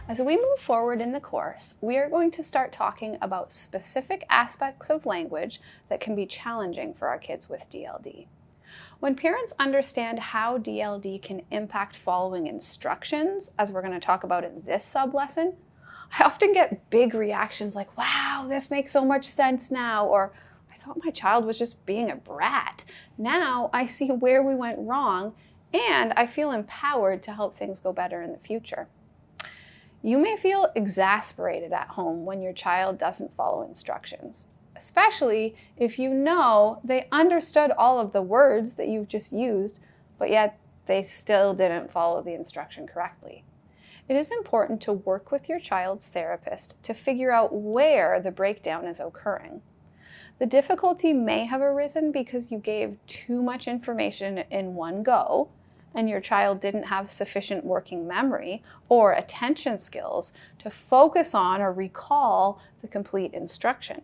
As we move forward in the course, we are going to start talking about specific aspects of language that can be challenging for our kids with DLD. When parents understand how DLD can impact following instructions, as we're going to talk about in this sub-lesson, I often get big reactions like, wow, this makes so much sense now, or I thought my child was just being a brat. Now I see where we went wrong, and I feel empowered to help things go better in the future. You may feel exasperated at home when your child doesn't follow instructions, especially if you know they understood all of the words that you've just used, but yet they still didn't follow the instruction correctly. It is important to work with your child's therapist to figure out where the breakdown is occurring. The difficulty may have arisen because you gave too much information in one go, and your child didn't have sufficient working memory or attention skills to focus on or recall the complete instruction.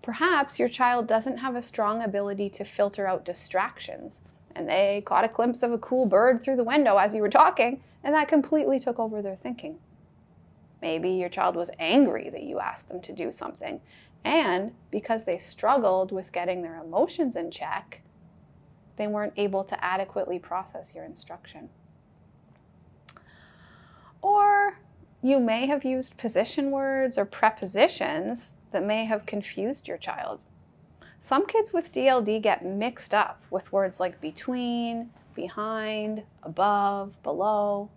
Perhaps your child doesn't have a strong ability to filter out distractions, and they caught a glimpse of a cool bird through the window as you were talking, and that completely took over their thinking. Maybe your child was angry that you asked them to do something, and because they struggled with getting their emotions in check, they weren't able to adequately process your instruction. Or you may have used position words or prepositions that may have confused your child. Some kids with DLD get mixed up with words like between, behind, above, below.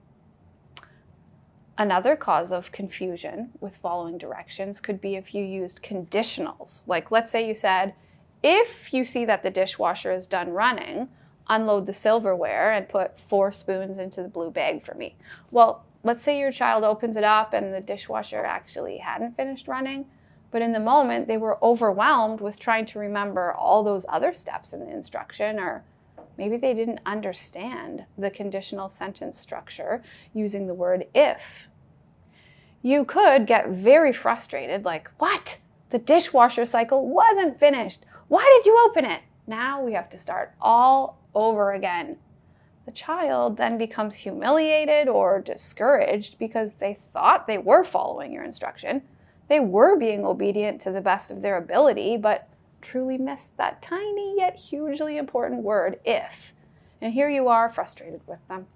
Another cause of confusion with following directions could be if you used conditionals. Like, let's say you said, if you see that the dishwasher is done running, unload the silverware and put 4 spoons into the blue bag for me. Well, let's say your child opens it up and the dishwasher actually hadn't finished running, but in the moment they were overwhelmed with trying to remember all those other steps in the instruction, or maybe they didn't understand the conditional sentence structure using the word if. You could get very frustrated, like, what? The dishwasher cycle wasn't finished. Why did you open it? Now we have to start all over again. The child then becomes humiliated or discouraged because they thought they were following your instruction. They were being obedient to the best of their ability, but truly missed that tiny yet hugely important word, if. And here you are, frustrated with them.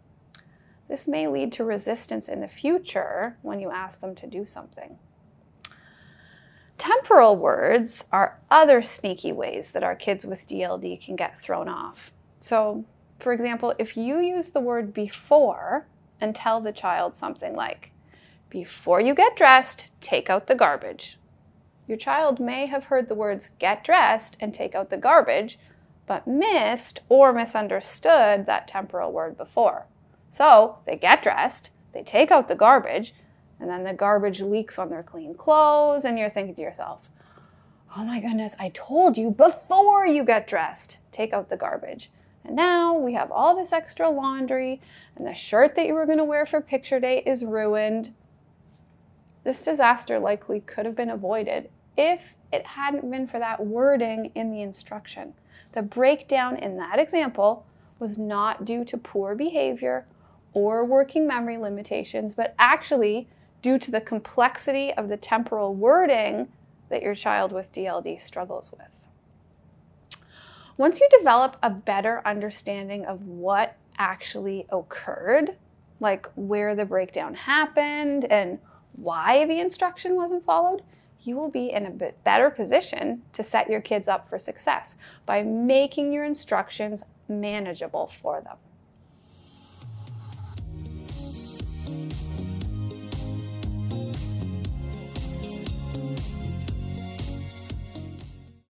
This may lead to resistance in the future when you ask them to do something. Temporal words are other sneaky ways that our kids with DLD can get thrown off. So, for example, if you use the word before and tell the child something like, before you get dressed, take out the garbage. Your child may have heard the words get dressed and take out the garbage, but missed or misunderstood that temporal word before. So they get dressed, they take out the garbage, and then the garbage leaks on their clean clothes, and you're thinking to yourself, oh my goodness, I told you before you get dressed, take out the garbage. And now we have all this extra laundry, and the shirt that you were going to wear for picture day is ruined. This disaster likely could have been avoided if it hadn't been for that wording in the instruction. The breakdown in that example was not due to poor behavior or working memory limitations, but actually due to the complexity of the temporal wording that your child with DLD struggles with. Once you develop a better understanding of what actually occurred, like where the breakdown happened and why the instruction wasn't followed, you will be in a bit better position to set your kids up for success by making your instructions manageable for them.